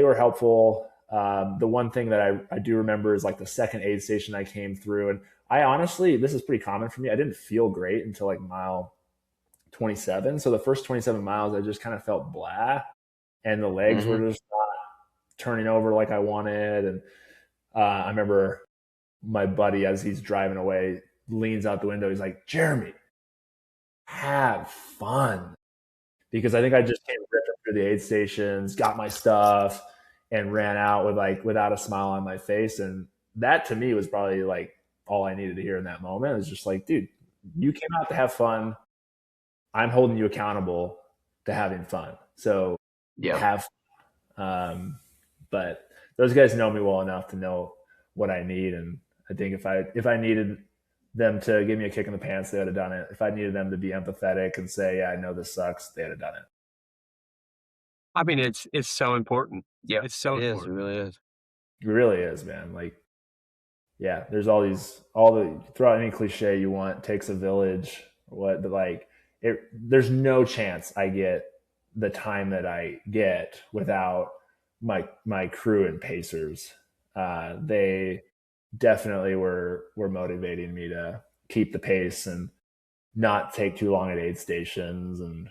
were helpful. The one thing that I do remember is like the second aid station I came through, and I honestly, this is pretty common for me, I didn't feel great until like mile 27. So the first 27 miles, I just kind of felt blah, and the legs were just not turning over like I wanted. And I remember my buddy, as he's driving away, leans out the window. He's like, "Jeremy, have fun." Because I think I just came ripping through the aid stations, got my stuff, and ran out without a smile on my face. And that to me was probably like all I needed to hear in that moment. It was just like, dude, you came out to have fun. I'm holding you accountable to having fun. So have fun. But those guys know me well enough to know what I need. And I think if I needed them to give me a kick in the pants, they would have done it. If I needed them to be empathetic and say, "Yeah, I know this sucks," they would have done it.
I mean, it's so important.
Yeah,
it's so important.
It really is.
It really is, man. Like, yeah, there's throw out any cliche you want, takes a village, but like there's no chance I get the time that I get without my crew and pacers. They definitely were motivating me to keep the pace and not take too long at aid stations, and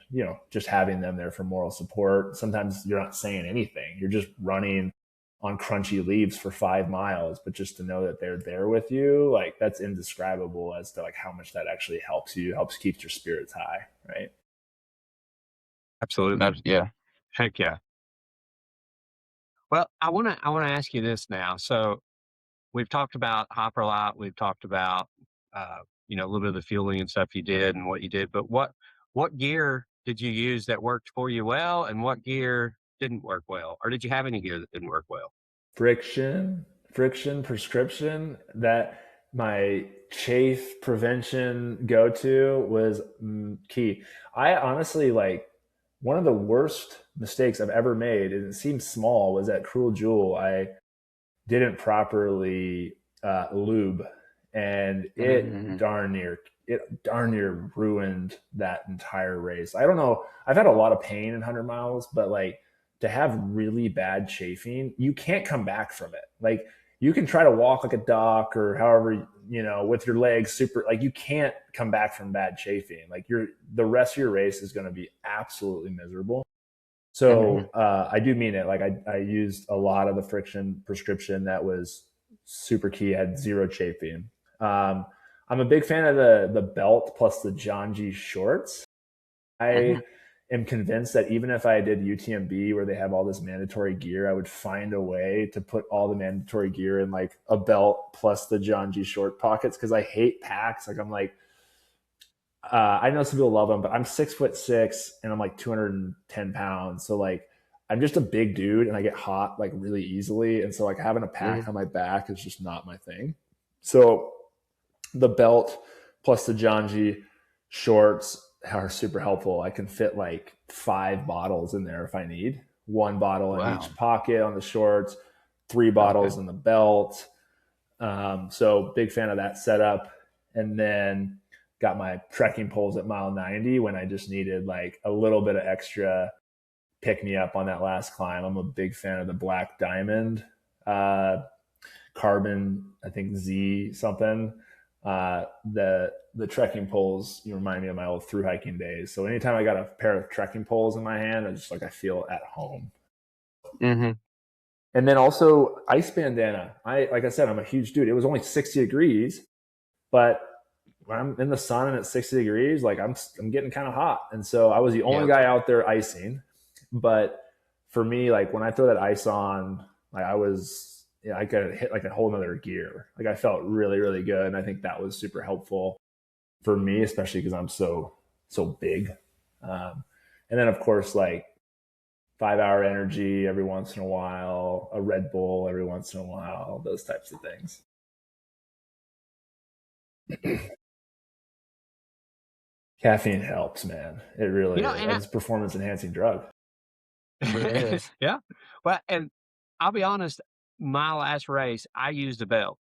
just having them there for moral support. Sometimes you're not saying anything, you're just running on crunchy leaves for 5 miles, but just to know that they're there with you, like that's indescribable as to like how much that actually helps keep your spirits high, right?
Absolutely. Heck yeah. Well, I want to ask you this now. So we've talked about Hyperlyte, we've talked about a little bit of the fueling and stuff you did and what you did, but what gear did you use that worked for you well, and what gear didn't work well? Or did you have any gear that didn't work well?
Friction prescription, that my chafe prevention go-to was key. I honestly, like, one of the worst mistakes I've ever made, and it seems small, was at Cruel Jewel. I didn't properly lube, and it darn near ruined that entire race. I don't know. I've had a lot of pain in 100 miles, but like, to have really bad chafing, you can't come back from it. Like, you can try to walk like a duck or however, with your legs super, like, you can't come back from bad chafing. Like, the rest of your race is going to be absolutely miserable. So I do mean it. Like, I used a lot of the friction prescription. That was super key. I had zero chafing. I'm a big fan of the belt plus the John G shorts. I am convinced that even if I did UTMB where they have all this mandatory gear, I would find a way to put all the mandatory gear in like a belt plus the John G short pockets, because I hate packs. Like, I'm like, I know some people love them, but I'm 6'6" and I'm like 210 pounds. So like, I'm just a big dude and I get hot like really easily. And so like, having a pack on my back is just not my thing. So the belt plus the John G shorts are super helpful. I can fit like 5 bottles in there if I need. 1 bottle in each pocket on the shorts, 3 bottles in the belt. So big fan of that setup. And then got my trekking poles at mile 90 when I just needed like a little bit of extra pick me up on that last climb. I'm a big fan of the Black Diamond carbon, I think Z something. The trekking poles, remind me of my old through hiking days. So anytime I got a pair of trekking poles in my hand, I just like, I feel at home. And then also ice bandana. Like I said, I'm a huge dude. It was only 60 degrees, but when I'm in the sun and it's 60 degrees, like I'm getting kind of hot. And so I was the only guy out there icing. But for me, like when I throw that ice on, like I could hit like a whole nother gear. Like I felt really, really good. And I think that was super helpful for me, especially because I'm so big. And then of course, like 5-hour energy every once in a while, a Red Bull every once in a while, those types of things. Caffeine helps, man. It really is. It's a performance enhancing drug.
It is.
Yeah. Well, and I'll be honest, my last race, I used a belt.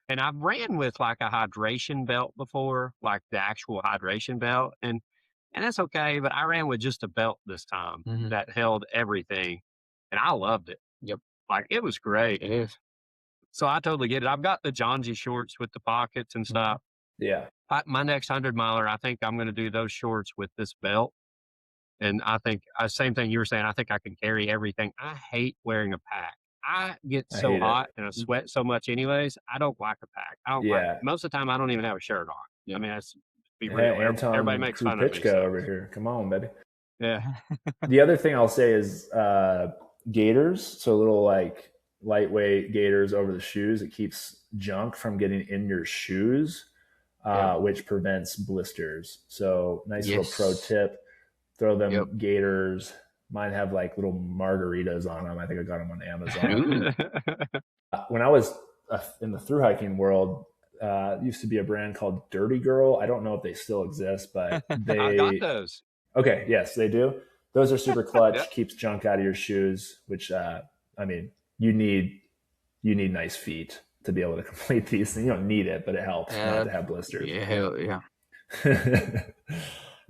And I've ran with like a hydration belt before, like the actual hydration belt. And that's okay, but I ran with just a belt this time that held everything. And I loved it.
Yep.
Like it was great.
It is.
So I totally get it. I've got the Johnsy shorts with the pockets and stuff.
Yeah.
My next 100 miler, I think I'm going to do those shorts with this belt. And I think same thing you were saying. I think I can carry everything. I hate wearing a pack. I get so hot and I sweat so much anyways. I don't like a pack. I don't like most of the time I don't even have a shirt on. Yeah. I mean, that's be real. Everybody makes fun of me. So.
Over here. Come on, baby.
Yeah.
The other thing I'll say is gaiters. So little like lightweight gaiters over the shoes. It keeps junk from getting in your shoes, which prevents blisters. So nice little pro tip. Throw them gaiters. Mine have like little margaritas on them. I think I got them on Amazon. When I was in the thru hiking world, used to be a brand called Dirty Girl. I don't know if they still exist, but they
I got those.
Okay, yes, they do. Those are super clutch. Keeps junk out of your shoes, which I mean, you need nice feet to be able to complete these things. You don't need it, but it helps not to have blisters.
Yeah, hell yeah.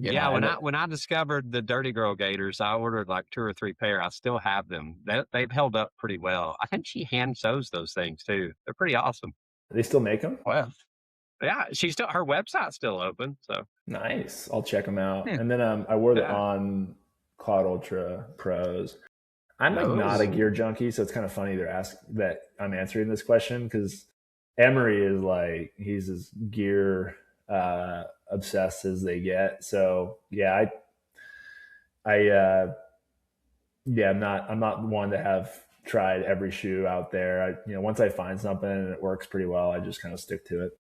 Yeah, when I discovered the Dirty Girl gaiters, I ordered like 2 or 3 pair. I still have them. They've held up pretty well. I think she hand sews those things too. They're pretty awesome.
They still make them?
Well, yeah, her website's still open. So
nice. I'll check them out. And then I wore the On Cloud Ultra Pros. I'm like not a gear junkie, so it's kind of funny that I'm answering this question because Emery is like he's as gear obsessed as they get. So I'm not one to have tried every shoe out there. Once I find something and it works pretty well, I just kind of stick to it.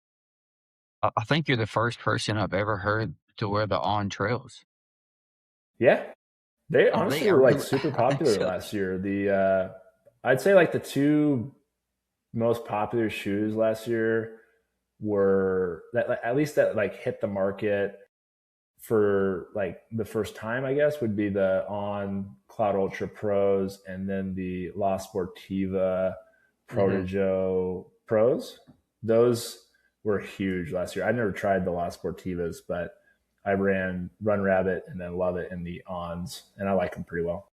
I think you're the first person I've ever heard to wear the On Trails.
Yeah. They honestly were like super popular last year. I'd say like the 2 most popular shoes last year were that at least that like hit the market for like the first time, I guess, would be the On Cloud Ultra Pros and then the La Sportiva Protojo Pros. Those were huge last year. I never tried the La Sportivas, but I ran Run Rabbit and then love it in the Ons, and I like them pretty well.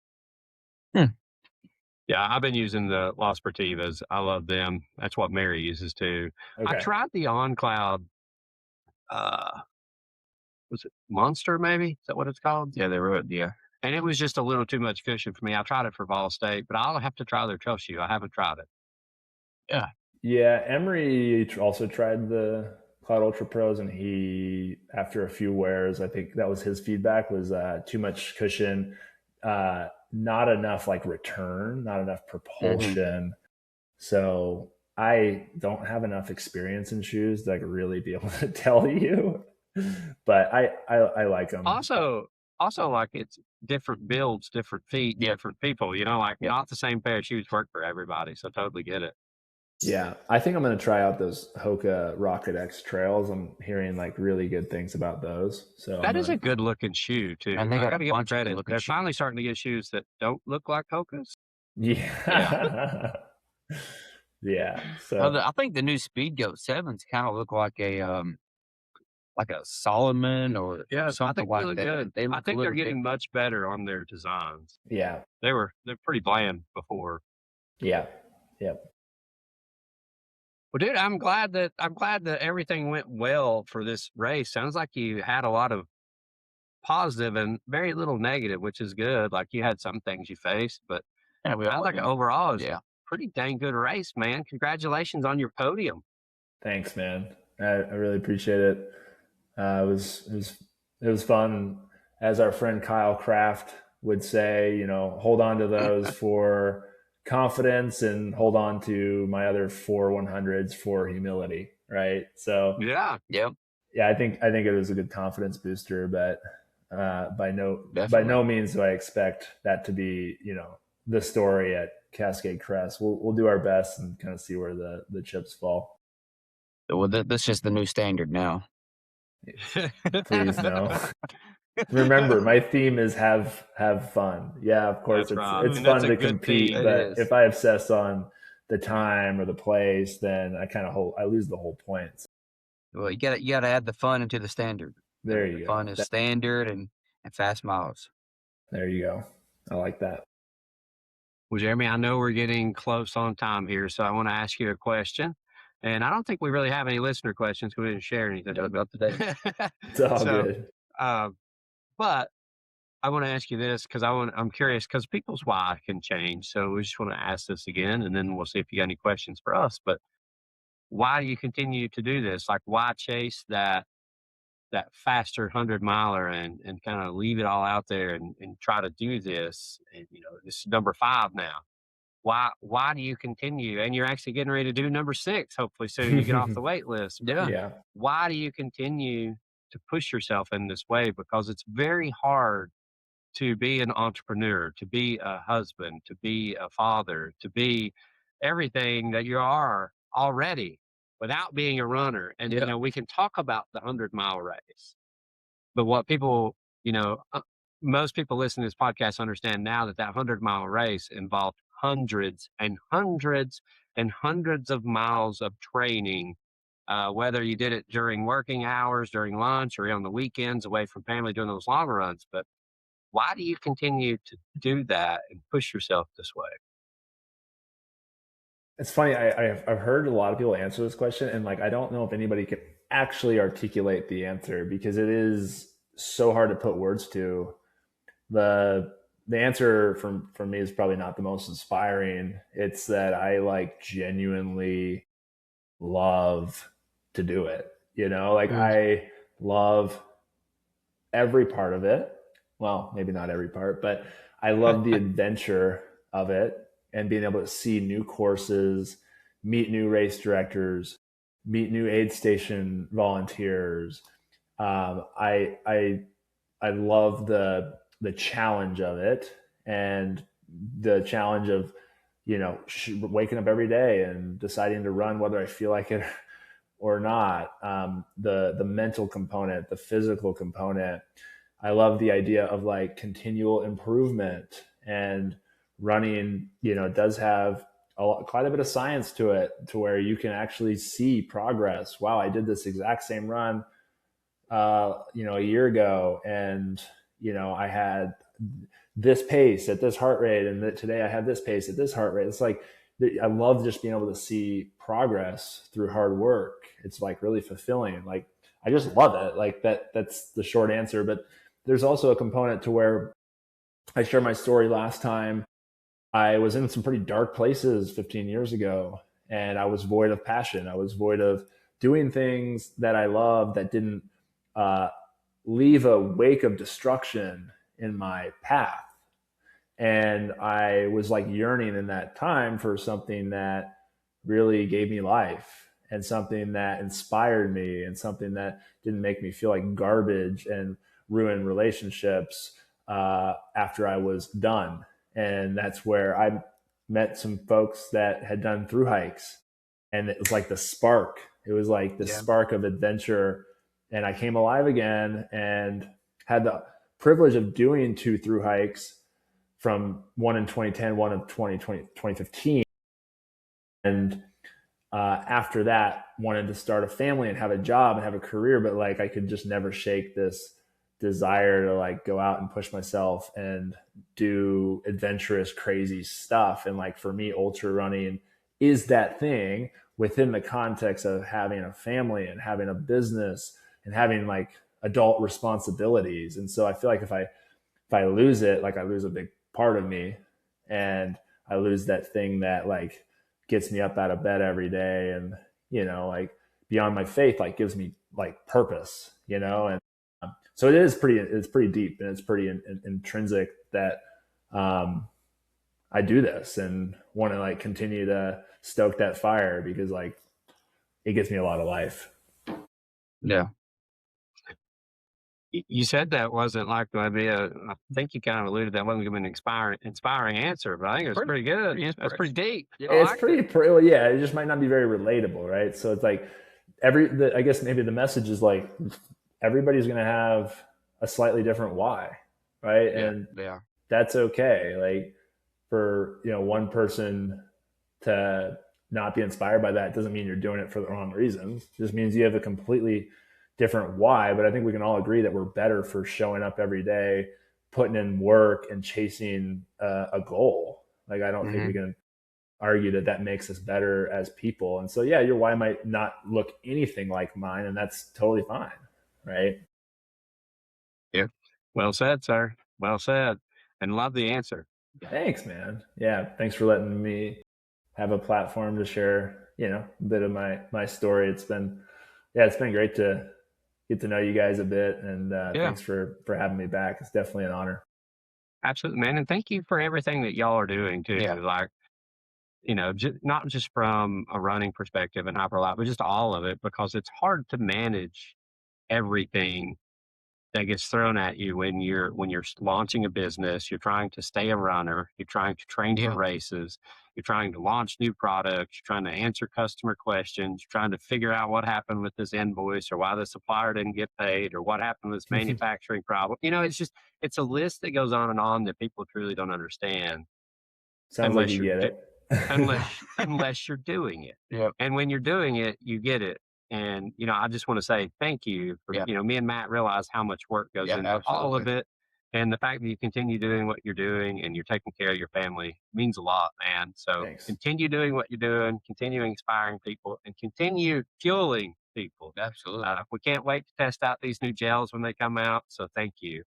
Yeah, I've been using the La Sportivas. I love them. That's what Mary uses too. Okay. I tried the On Cloud. Was it Monster? Maybe is that what it's called?
Yeah, they were. Yeah,
and it was just a little too much cushion for me. I tried it for Ball State, but I'll have to try their trail shoe. I haven't tried it.
Yeah. Emery also tried the Cloud Ultra Pros, and he, after a few wears, I think that was his feedback, was too much cushion, not enough like return, not enough propulsion. So I don't have enough experience in shoes that I could really be able to tell you, but I like them.
Also like it's different builds, different feet, different people, like not the same pair of shoes work for everybody. So totally get it.
Yeah, I think I'm going to try out those Hoka Rocket X trails. I'm hearing like really good things about those. So
that is a good looking shoe too.
And they got
to give them credit. They're finally starting to get shoes that don't look like Hokas.
Yeah. Yeah. So
I think the new Speedgoat 7s kind of look like a Solomon or something like that.
Good. I think they're getting much better on their designs.
Yeah.
They're pretty bland before.
Yeah. Yep.
Well, dude, I'm glad that everything went well for this race. Sounds like you had a lot of positive and very little negative, which is good. Like you had some things you faced, but I like overall, it was pretty dang good race, man. Congratulations on your podium.
Thanks, man. I really appreciate it. It was fun. As our friend Kyle Kraft would say, hold on to those for confidence and hold on to my other 4 100s for humility. Right. So
Yeah.
Yep.
yeah, I think it was a good confidence booster, but by
Definitely.
no means do I expect that to be, the story at Cascade Crest. We'll do our best and kind of see where the chips fall.
Well, that's just the new standard now.
Please no. Remember, my theme is have fun. Yeah, of course,
That's right.
it's
And
fun
that's a
to
good
compete,
theme.
It
but
is.
if I obsess on the time or the place, then I lose the whole point.
Well, you gotta add the fun into the standard.
There
The
you
fun
go.
is standard and fast miles.
There you go. I like that.
Well, Jeremy, I know we're getting close on time here, so I want to ask you a question. And I don't think we really have any listener questions. We didn't share anything about today.
It's all
So,
good.
But I want to ask you this because I'm curious because people's why can change. So we just want to ask this again, and then we'll see if you got any questions for us. But why do you continue to do this? Like, why chase that faster 100 miler and kind of leave it all out there and try to do this? And this is number 5 now. Why do you continue? And you're actually getting ready to do number 6. Hopefully soon you get off the wait list.
Yeah.
Yeah.
Why do you continue to push yourself in this way? Because it's very hard to be an entrepreneur, to be a husband, to be a father, to be everything that you are already without being a runner. And,
Yeah.
we can talk about the 100-mile race, but what people, most people listening to this podcast understand now that 100-mile race involved hundreds and hundreds and hundreds of miles of training, whether you did it during working hours, during lunch, or on the weekends away from family doing those long runs. But why do you continue to do that and push yourself this way?
It's funny. I've heard a lot of people answer this question, and I don't know if anybody can actually articulate the answer because it is so hard to put words to. The answer from me is probably not the most inspiring. It's that I genuinely love to do it. I love every part of it. Well, maybe not every part, but I love the adventure of it and being able to see new courses, meet new race directors, meet new aid station volunteers. I love the challenge of it and the challenge of waking up every day and deciding to run whether I feel like it or not. The mental component, the physical component. I love the idea of continual improvement, and running, does have quite a bit of science to it, to where you can actually see progress. Wow, I did this exact same run, a year ago, and I had this pace at this heart rate, and today I have this pace at this heart rate. It's I love just being able to see progress through hard work. It's really fulfilling. I just love it. That's the short answer. But there's also a component to where I shared my story last time. I was in some pretty dark places 15 years ago, and I was void of passion. I was void of doing things that I loved that didn't leave a wake of destruction in my path. And I was yearning in that time for something that really gave me life, and something that inspired me, and something that didn't make me feel like garbage and ruin relationships after I was done. And that's where I met some folks that had done through hikes, and it was the spark. It was the spark of adventure, and I came alive again and had the privilege of doing 2 through hikes, from one in 2010, one in 2015. And after that, wanted to start a family and have a job and have a career, but I could just never shake this desire to go out and push myself and do adventurous, crazy stuff. And for me, ultra running is that thing within the context of having a family and having a business and having adult responsibilities. And so I feel if I lose it, I lose a big part of me, and I lose that thing that gets me up out of bed every day, and beyond my faith, gives me purpose. you know, and so it's pretty deep, and it's pretty intrinsic that I do this and want to like continue to stoke that fire, because like it gives me a lot of life.
Yeah.
You said that wasn't like going to be I think you kind of alluded that wasn't going to be an inspiring answer, but I think it was pretty good. That's pretty deep.
It's pretty, well, yeah, it just might not be very relatable, right? So it's like I guess maybe the message is like everybody's going to have a slightly different why, right?
Yeah,
and
yeah.
that's okay. Like for, one person to not be inspired by that doesn't mean you're doing it for the wrong reasons. It just means you have a completely different why. But I think we can all agree that we're better for showing up every day, putting in work and chasing a goal. Like, I don't think we can argue that makes us better as people. And so, yeah, your why might not look anything like mine, and that's totally fine. Right.
Yeah. Well said, sir. Well said. And love the answer.
Thanks, man. Yeah. Thanks for letting me have a platform to share, a bit of my story. It's been great to get to know you guys a bit. And thanks for having me back. It's definitely an honor.
Absolutely, man. And thank you for everything that y'all are doing too.
Yeah.
Like, not just from a running perspective and Hyperlyte, but just all of it, because it's hard to manage everything that gets thrown at you when you're launching a business. You're trying to stay a runner. You're trying to train for races. You're trying to launch new products. You're trying to answer customer questions. You're trying to figure out what happened with this invoice, or why the supplier didn't get paid, or what happened with this manufacturing problem. It's a list that goes on and on that people truly don't understand.
Sounds like you get it.
unless you're doing it.
Yep.
And when you're doing it, you get it. And, I just want to say thank you for, me and Matt realize how much work goes into all of it. And the fact that you continue doing what you're doing and you're taking care of your family means a lot, man. So
Thanks.
Continue doing what you're doing, continue inspiring people, and continue fueling people.
Absolutely.
We can't wait to test out these new gels when they come out. So thank you.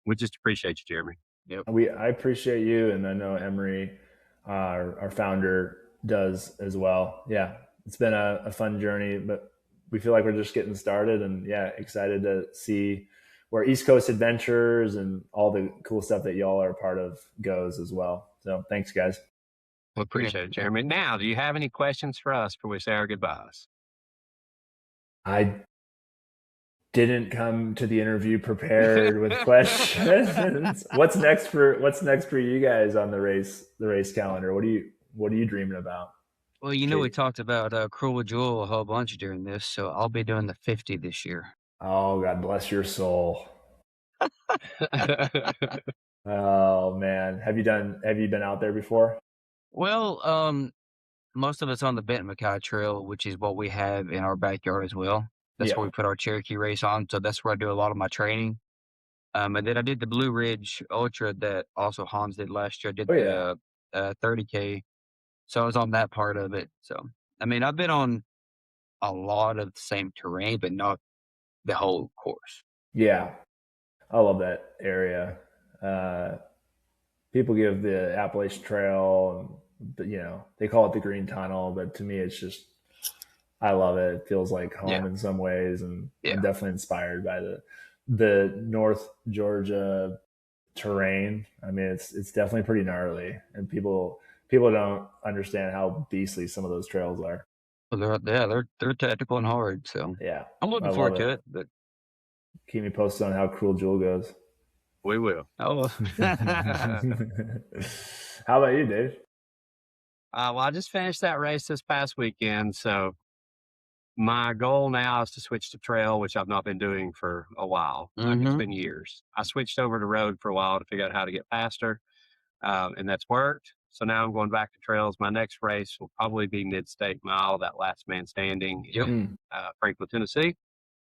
We just appreciate you, Jeremy.
Yep.
I appreciate you. And I know Emery, our founder, does as well. Yeah. It's been a fun journey, but we feel like we're just getting started, and excited to see where East Coast Adventures and all the cool stuff that y'all are a part of goes as well. So thanks, guys.
We appreciate it, Jeremy. Now, do you have any questions for us before we say our goodbyes?
I didn't come to the interview prepared with questions. What's next for you guys on the race calendar? What are you dreaming about?
Well, we talked about Cruel Jewel a whole bunch during this, so I'll be doing the 50 this year.
Oh, God bless your soul. Oh man, have you been out there before?
Well, most of it's on the Benton Mackay Trail, which is what we have in our backyard as well. That's where we put our Cherokee race on, so that's where I do a lot of my training. And then I did the Blue Ridge Ultra that also Hans did last year. I did the 30K. So I was on that part of it. So, I mean, I've been on a lot of the same terrain, but not the whole course.
Yeah. I love that area. People give the Appalachian Trail, they call it the Green Tunnel, but to me, it's just, I love it. It feels like home in some ways, and I'm definitely inspired by the North Georgia terrain. I mean, it's definitely pretty gnarly, and people don't understand how beastly some of those trails are.
Well, they're technical and hard. So I'm looking forward to it. But
keep me posted on how Cruel Jewel goes.
We will.
Oh.
How about you, Dave?
Well, I just finished that race this past weekend, so my goal now is to switch to trail, which I've not been doing for a while. Like, it's been years. I switched over to road for a while to figure out how to get faster, and that's worked. So now I'm going back to trails. My next race will probably be Mid-State Mile, that last man standing in Franklin, Tennessee.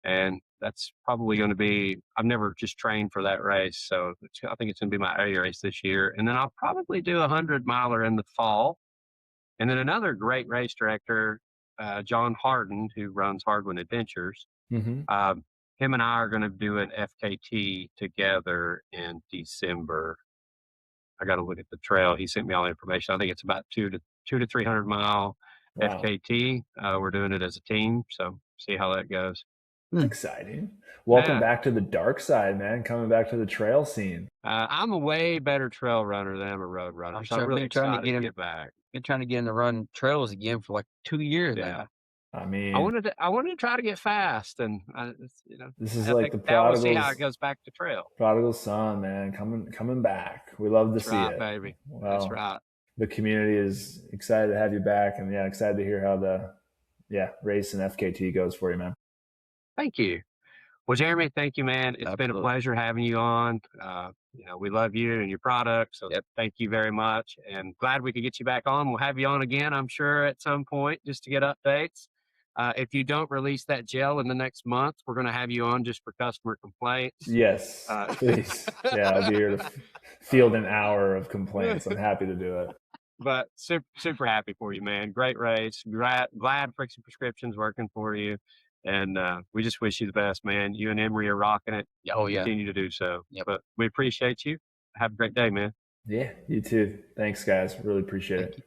And that's probably going to be, I've never just trained for that race. So I think it's going to be my area race this year. And then I'll probably do a 100-miler in the fall. And then another great race director, John Harden, who runs Hardwin Adventures, him and I are going to do an FKT together in December. I got to look at the trail. He sent me all the information. I think it's about 200 to 300 mile FKT. We're doing it as a team, so see how that goes.
That's exciting. Welcome
Yeah.
back to the dark side, man. Coming back to the trail scene.
I'm a way better trail runner than I'm a road runner.
I'm
So I'm
sure.
really
Been trying to
excited
get
to
him.
get back.
Been trying to get him to run trails again for like 2 years
Yeah.
now.
I mean,
I wanted to try to get fast, and
this is
I
like
think
the
now we'll see how
prodigal's
it goes back to trail.
prodigal son, man, coming back. We love to
That's
see
right,
it.
baby.
Well,
That's right.
the community is excited to have you back, and excited to hear how the race and FKT goes for you, man.
Thank you. Well, Jeremy, thank you, man. It's been a
Absolutely.
pleasure having you on. We love you and your product, so thank you very much. And glad we could get you back on. We'll have you on again, I'm sure, at some point just to get updates. If you don't release that gel in the next month, we're going to have you on just for customer complaints.
Yes, please. I'll be here to field an hour of complaints. I'm happy to do it.
But super happy for you, man. Great race. Glad Friction Prescription's working for you. And we just wish you the best, man. You and Emery are rocking it.
Oh, yeah.
Continue to do so.
Yep.
But we appreciate you. Have a great day, man.
Yeah, you too. Thanks, guys. Really appreciate it.